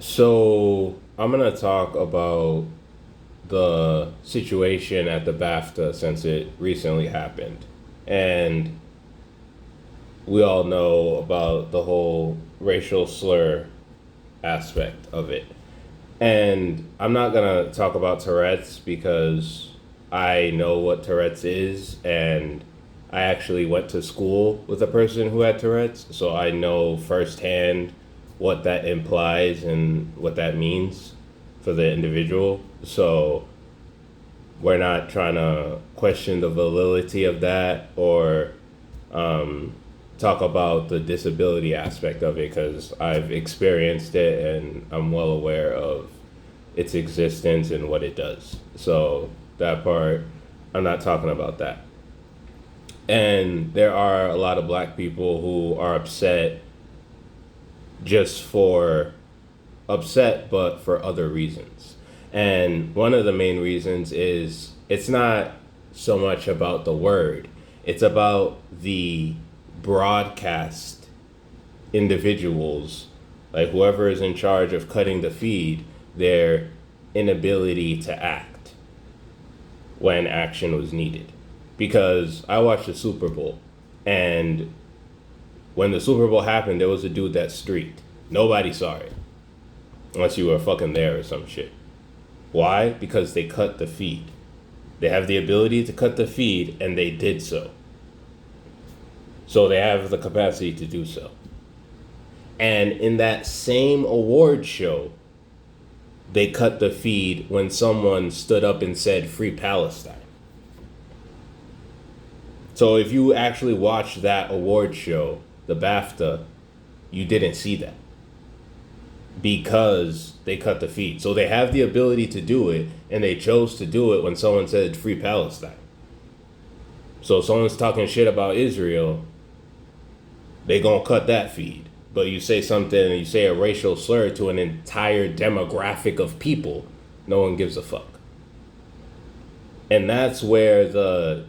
So I'm gonna talk about the situation at the BAFTA since it recently happened, and we all know about the whole racial slur aspect of it. And I'm not gonna talk about Tourette's because I know what Tourette's is, and I actually went to school with a person who had Tourette's, so I know firsthand what that implies and what that means for the individual. So we're not trying to question the validity of that or talk about the disability aspect of it because I've experienced it and I'm well aware of its existence and what it does. So that part, I'm not talking about that. And there are a lot of black people who are just for upset, but for other reasons. And one of the main reasons is it's not so much about the word, it's about the broadcast individuals, like whoever is in charge of cutting the feed, their inability to act when action was needed. Because I watched the Super Bowl, and when the Super Bowl happened, there was a dude that streaked. Nobody saw it, unless you were fucking there or some shit. Why? Because they cut the feed. They have the ability to cut the feed, and they did so. So they have the capacity to do so. And in that same award show, they cut the feed when someone stood up and said, "Free Palestine." So if you actually watched that award show, the BAFTA, you didn't see that because they cut the feed. So they have the ability to do it, and they chose to do it when someone said "Free Palestine." So if someone's talking shit about Israel, they gonna cut that feed. But you say something, you say a racial slur to an entire demographic of people, no one gives a fuck. And that's where the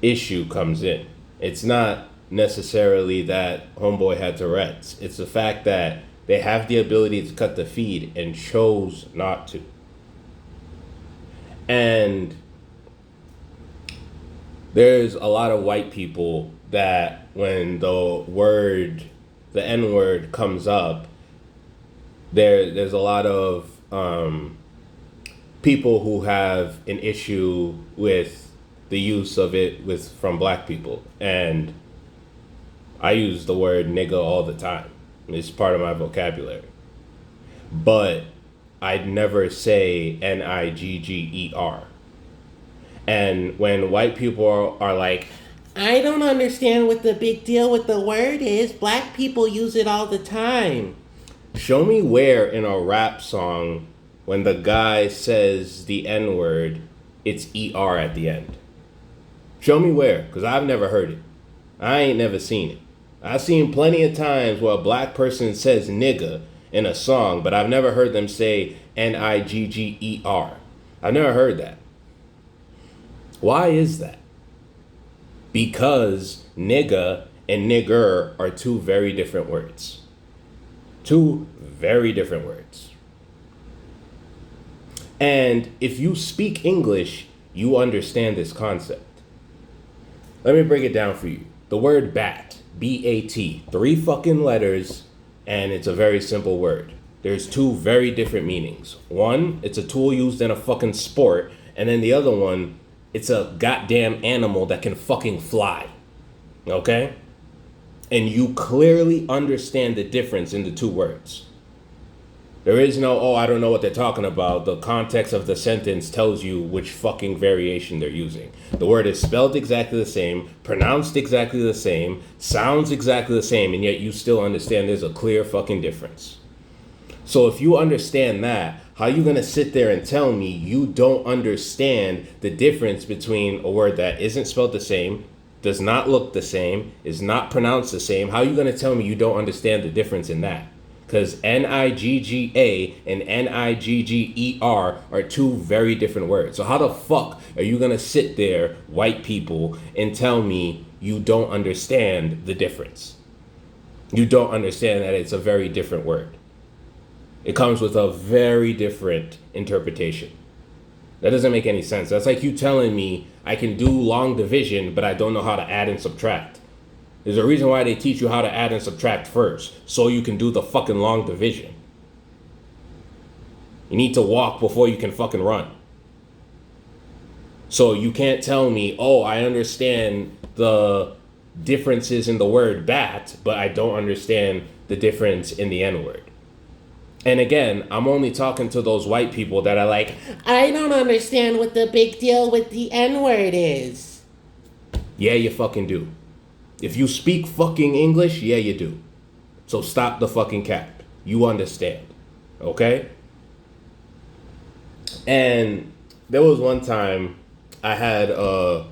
issue comes in. It's not necessarily that homeboy had Tourette's. It's the fact that they have the ability to cut the feed and chose not to. And there's a lot of white people that when the N word comes up, there's a lot of people who have an issue with the use of it from black people. And I use the word nigga all the time. It's part of my vocabulary. But I'd never say Nigger. And when white people are like, "I don't understand what the big deal with the word is. Black people use it all the time." Show me where in a rap song, when the guy says the N word, it's ER at the end. Show me where, because I've never heard it. I ain't never seen it. I've seen plenty of times where a black person says nigga in a song, but I've never heard them say Nigger. I've never heard that. Why is that? Because nigga and nigger are two very different words. Two very different words. And if you speak English, you understand this concept. Let me break it down for you. The word bat, B-A-T, 3 fucking letters, and it's a very simple word. There's 2 very different meanings. One, it's a tool used in a fucking sport, and then the other one, it's a goddamn animal that can fucking fly. Okay? And you clearly understand the difference in the 2 words. There is no, "Oh, I don't know what they're talking about." The context of the sentence tells you which fucking variation they're using. The word is spelled exactly the same, pronounced exactly the same, sounds exactly the same, and yet you still understand there's a clear fucking difference. So if you understand that, how are you going to sit there and tell me you don't understand the difference between a word that isn't spelled the same, does not look the same, is not pronounced the same? How are you going to tell me you don't understand the difference in that? Because Nigga and Nigger are 2 very different words. So how the fuck are you going to sit there, white people, and tell me you don't understand the difference? You don't understand that it's a very different word. It comes with a very different interpretation. That doesn't make any sense. That's like you telling me I can do long division, but I don't know how to add and subtract. There's a reason why they teach you how to add and subtract first, so you can do the fucking long division. You need to walk before you can fucking run. So you can't tell me, oh, I understand the differences in the word bat, but I don't understand the difference in the N-word. And again, I'm only talking to those white people that are like, I don't understand what the big deal with the N-word is. Yeah, you fucking do. If you speak fucking English, yeah, you do. So stop the fucking cap. You understand. Okay? And there was one time I had a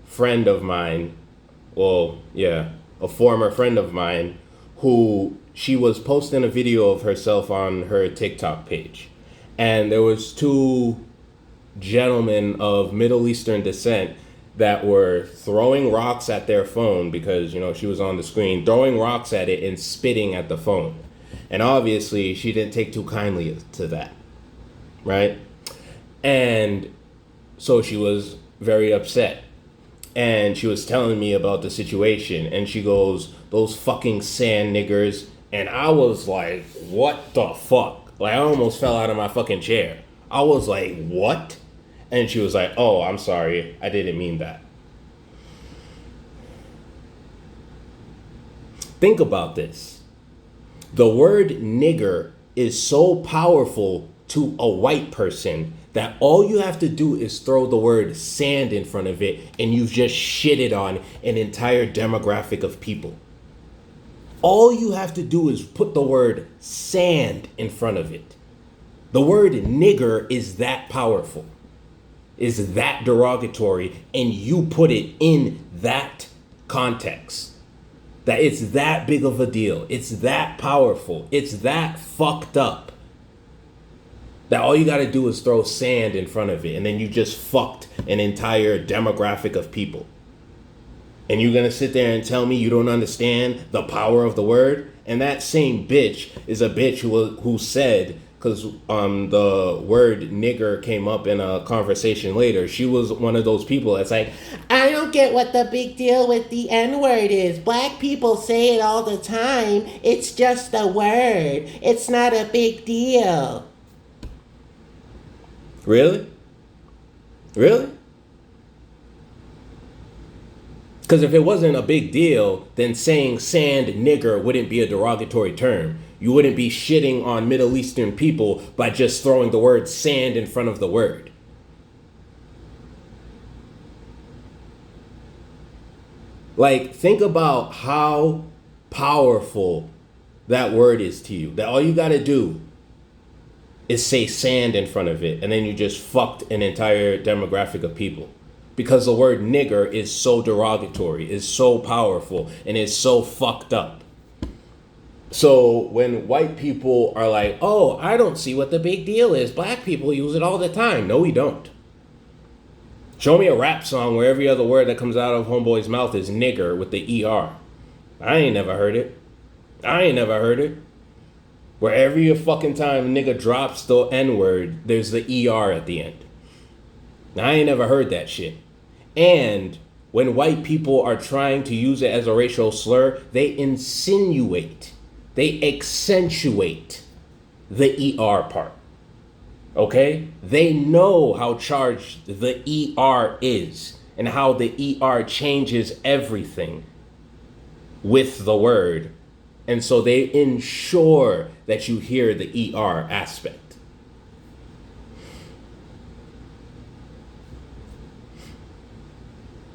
friend of mine, a former friend of mine, who she was posting a video of herself on her TikTok page. And there was two gentlemen of Middle Eastern descent that were throwing rocks at their phone because, she was on the screen, throwing rocks at it and spitting at the phone. And obviously she didn't take too kindly to that, right? And so she was very upset. And she was telling me about the situation. And she goes, those fucking sand niggers. And I was like, what the fuck? Like, I almost fell out of my fucking chair. I was like, what? And she was like, oh, I'm sorry. I didn't mean that. Think about this. The word nigger is so powerful to a white person that all you have to do is throw the word sand in front of it and you've just shitted on an entire demographic of people. All you have to do is put the word sand in front of it. The word nigger is that powerful, is that derogatory, and you put it in that context. That it's that big of a deal. It's that powerful. It's that fucked up. That all you got to do is throw sand in front of it, and then you just fucked an entire demographic of people. And you're going to sit there and tell me you don't understand the power of the word? And that same bitch is a bitch who said, because the word nigger came up in a conversation later, she was one of those people that's like, I don't get what the big deal with the N-word is. Black people say it all the time. It's just a word. It's not a big deal. Really? Really? Because if it wasn't a big deal, then saying sand nigger wouldn't be a derogatory term. You wouldn't be shitting on Middle Eastern people by just throwing the word sand in front of the word. Like, think about how powerful that word is to you. That all you got to do is say sand in front of it, and then you just fucked an entire demographic of people. Because the word nigger is so derogatory, is so powerful, and is so fucked up. So when white people are like, oh, I don't see what the big deal is. Black people use it all the time. No, we don't. Show me a rap song where every other word that comes out of homeboy's mouth is nigger with the ER. I ain't never heard it. Where every fucking time a nigga drops the N-word, there's the ER at the end. I ain't never heard that shit. And when white people are trying to use it as a racial slur, they insinuate, they accentuate the ER part. Okay? They know how charged the ER is and how the ER changes everything with the word. And so they ensure that you hear the ER aspect.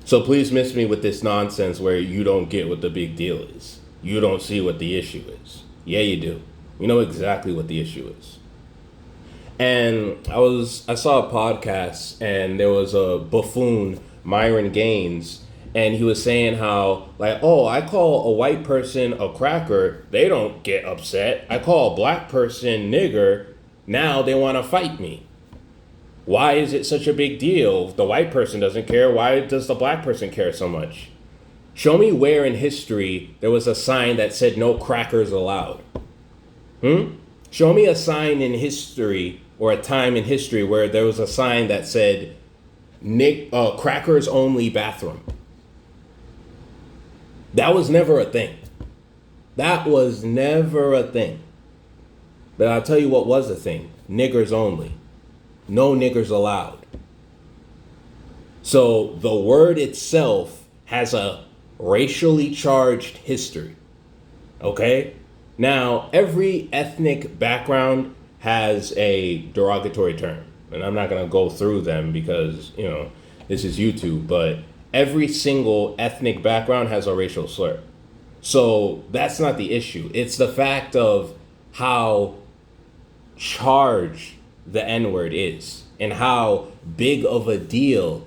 So please miss me with this nonsense where you don't get what the big deal is. You don't see what the issue is. Yeah, you do. You know exactly what the issue is. And I saw a podcast and there was a buffoon, Myron Gaines, and he was saying how, like, oh, I call a white person a cracker, they don't get upset. I call a black person nigger, now they want to fight me. Why is it such a big deal? If the white person doesn't care, why does the black person care so much? Show me where in history there was a sign that said no crackers allowed. Show me a sign in history or a time in history where there was a sign that said crackers only bathroom. That was never a thing. That was never a thing. But I'll tell you what was a thing. Niggers only. No niggers allowed. So the word itself has a racially charged history. Okay? Now, every ethnic background has a derogatory term. And I'm not going to go through them because, this is YouTube. But every single ethnic background has a racial slur. So that's not the issue. It's the fact of how charged the N-word is and how big of a deal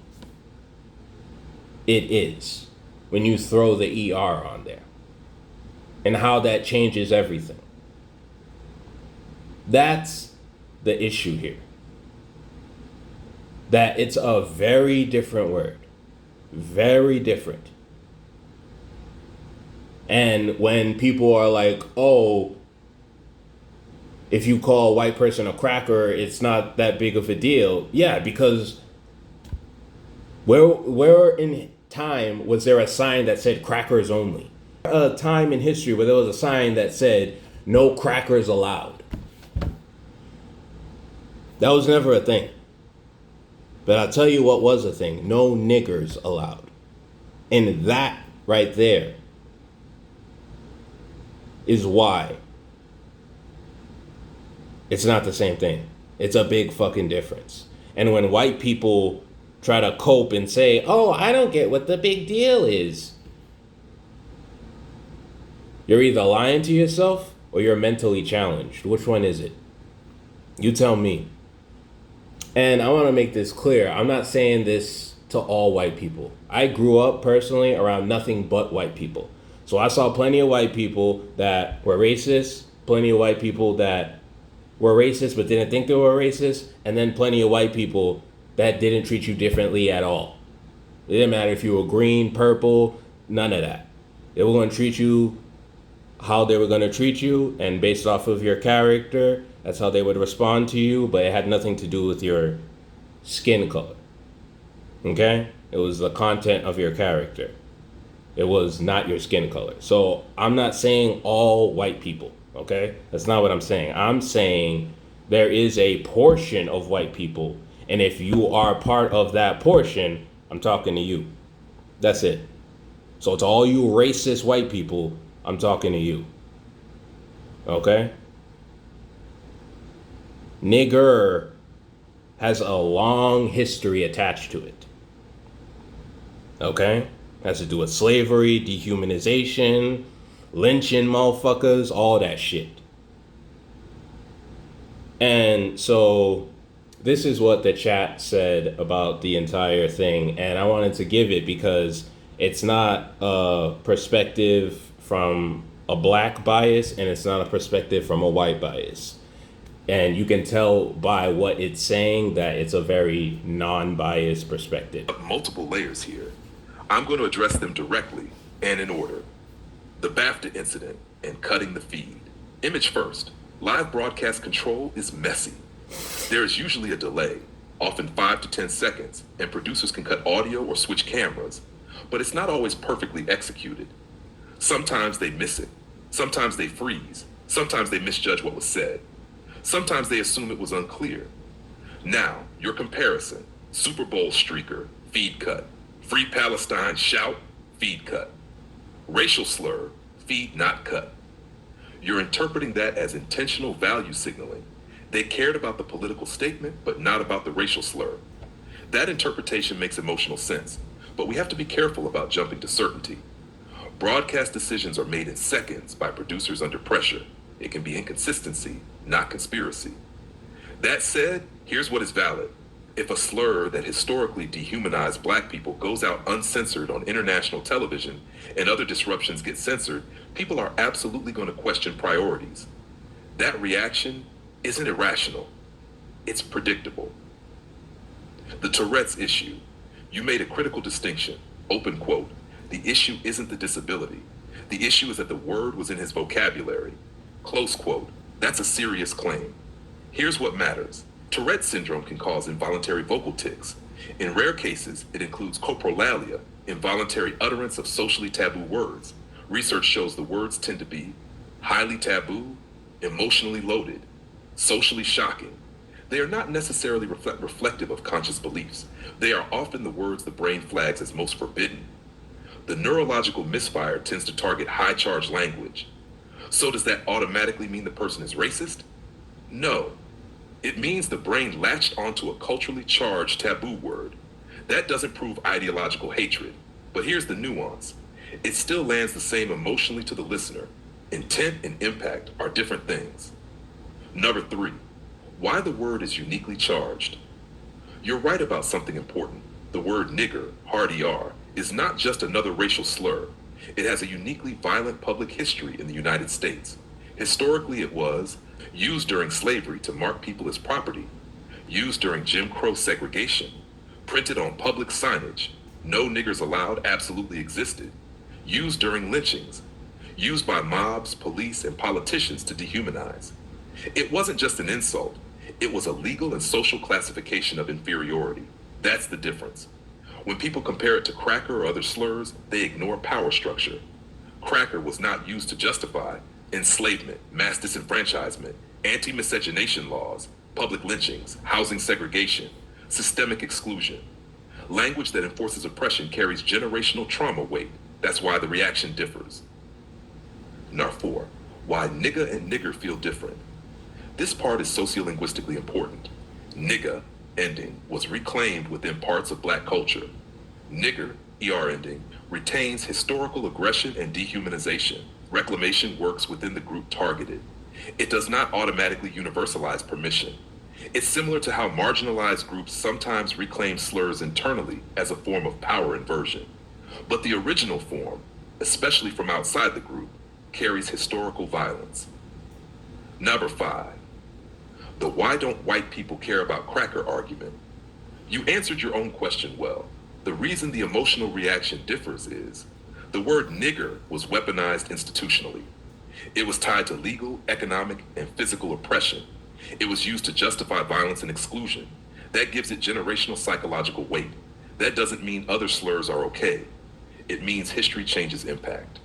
it is when you throw the ER on there and how that changes everything. That's the issue here. That it's a very different word. Very different. And when people are like, oh, if you call a white person a cracker, it's not that big of a deal. Yeah, because where in time was there a sign that said crackers only? A time in history where there was a sign that said no crackers allowed. That was never a thing. But I'll tell you what was a thing. No niggers allowed. And that right there is why it's not the same thing. It's a big fucking difference. And when white people try to cope and say, oh, I don't get what the big deal is, you're either lying to yourself or you're mentally challenged. Which one is it? You tell me. And I want to make this clear. I'm not saying this to all white people. I grew up personally around nothing but white people. So I saw plenty of white people that were racist, plenty of white people that were racist but didn't think they were racist, and then plenty of white people that didn't treat you differently at all. It didn't matter if you were green, purple, none of that. They were going to treat you how they were going to treat you, and based off of your character, that's how they would respond to you, but it had nothing to do with your skin color. Okay? It was the content of your character. It was not your skin color. So I'm not saying all white people, okay? That's not what I'm saying. I'm saying there is a portion of white people, and if you are part of that portion, I'm talking to you. That's it. So to all you racist white people, I'm talking to you. Okay? Nigger has a long history attached to it. Okay? Has to do with slavery, dehumanization, lynching motherfuckers, all that shit. And so this is what the chat said about the entire thing, and I wanted to give it because it's not a perspective from a black bias and it's not a perspective from a white bias. And you can tell by what it's saying that it's a very non-biased perspective. Multiple layers here. I'm going to address them directly and in order. The BAFTA incident and cutting the feed. Image first. Live broadcast control is messy. There is usually a delay, often 5 to 10 seconds, and producers can cut audio or switch cameras, but it's not always perfectly executed. Sometimes they miss it. Sometimes they freeze. Sometimes they misjudge what was said. Sometimes they assume it was unclear. Now, your comparison. Super Bowl streaker, feed cut. Free Palestine shout, feed cut. Racial slur, feed not cut. You're interpreting that as intentional value signaling. They cared about the political statement, but not about the racial slur. That interpretation makes emotional sense, but we have to be careful about jumping to certainty. Broadcast decisions are made in seconds by producers under pressure. It can be inconsistency, not conspiracy. That said, here's what is valid. If a slur that historically dehumanized black people goes out uncensored on international television and other disruptions get censored, people are absolutely going to question priorities. That reaction isn't irrational. It's predictable. The Tourette's issue. You made a critical distinction. Open quote. The issue isn't the disability. The issue is that the word was in his vocabulary. Close quote. That's a serious claim. Here's what matters. Tourette syndrome can cause involuntary vocal tics. In rare cases, it includes coprolalia, involuntary utterance of socially taboo words. Research shows the words tend to be highly taboo, emotionally loaded, socially shocking. They are not necessarily reflective of conscious beliefs. They are often the words the brain flags as most forbidden. The neurological misfire tends to target high-charged language. So does that automatically mean the person is racist? No. It means the brain latched onto a culturally charged taboo word. That doesn't prove ideological hatred. But here's the nuance. It still lands the same emotionally to the listener. Intent and impact are different things. Number 3, why the word is uniquely charged. You're right about something important. The word nigger, hard ER, is not just another racial slur. It has a uniquely violent public history in the United States. Historically, it was used during slavery to mark people as property, used during Jim Crow segregation, printed on public signage, no niggers allowed absolutely existed, used during lynchings, used by mobs, police, and politicians to dehumanize. It wasn't just an insult, it was a legal and social classification of inferiority. That's the difference. When people compare it to cracker or other slurs, they ignore power structure. Cracker was not used to justify enslavement, mass disenfranchisement, anti-miscegenation laws, public lynchings, housing segregation, systemic exclusion. Language that enforces oppression carries generational trauma weight. That's why the reaction differs. Number 4, why nigga and nigger feel different. This part is sociolinguistically important. Nigga, ending, was reclaimed within parts of black culture. Nigger, ER ending, retains historical aggression and dehumanization. Reclamation works within the group targeted. It does not automatically universalize permission. It's similar to how marginalized groups sometimes reclaim slurs internally as a form of power inversion. But the original form, especially from outside the group, carries historical violence. Number 5, the why don't white people care about cracker argument. You answered your own question well. The reason the emotional reaction differs is the word nigger was weaponized institutionally. It was tied to legal, economic, and physical oppression. It was used to justify violence and exclusion. That gives it generational psychological weight. That doesn't mean other slurs are okay. It means history changes impact.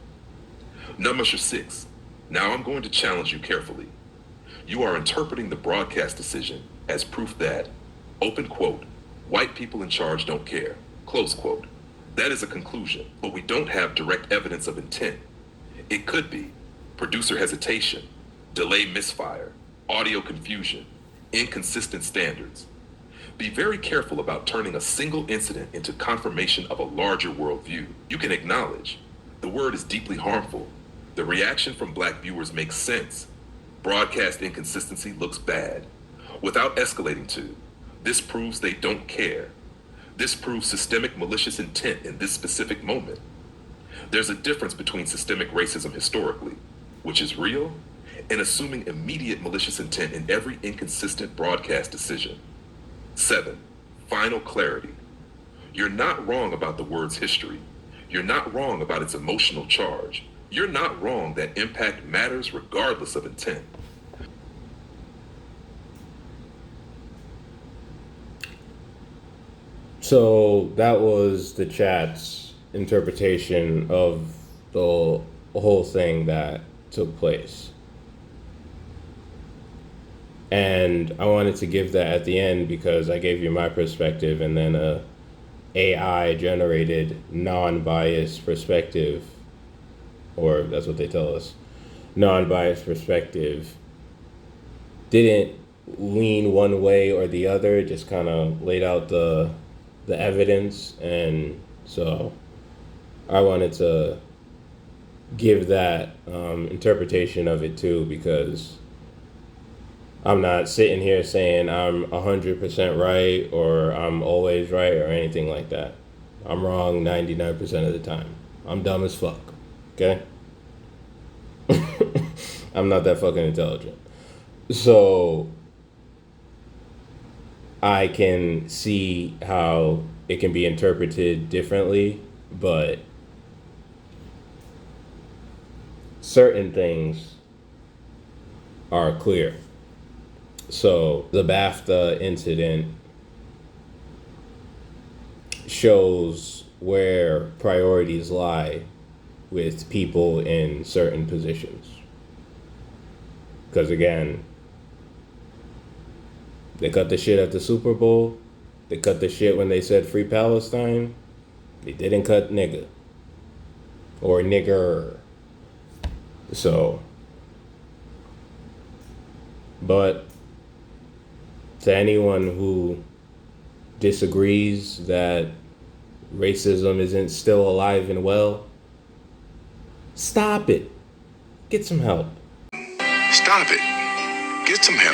Number 6. Now I'm going to challenge you carefully. You are interpreting the broadcast decision as proof that, open quote, white people in charge don't care, close quote. That is a conclusion, but we don't have direct evidence of intent. It could be producer hesitation, delay misfire, audio confusion, inconsistent standards. Be very careful about turning a single incident into confirmation of a larger worldview. You can acknowledge the word is deeply harmful. The reaction from black viewers makes sense. Broadcast inconsistency looks bad. Without escalating to, this proves they don't care. This proves systemic malicious intent in this specific moment. There's a difference between systemic racism historically, which is real, and assuming immediate malicious intent in every inconsistent broadcast decision. 7, final clarity. You're not wrong about the word's history. You're not wrong about its emotional charge. You're not wrong that impact matters regardless of intent. So that was the chat's interpretation of the whole thing that took place. And I wanted to give that at the end because I gave you my perspective and then a AI generated non-biased perspective, or that's what they tell us, non-biased perspective didn't lean one way or the other. It just kind of laid out the evidence, and so I wanted to give that interpretation of it too, because I'm not sitting here saying I'm 100% right or I'm always right or anything like that. I'm wrong 99% of the time. I'm dumb as fuck, okay? I'm not that fucking intelligent. So I can see how it can be interpreted differently, but certain things are clear. So the BAFTA incident shows where priorities lie with people in certain positions. Because again, they cut the shit at the Super Bowl. They cut the shit when they said free Palestine. They didn't cut nigga. Or nigger. So, but to anyone who disagrees that racism isn't still alive and well, stop it. Get some help. Stop it. Get some help.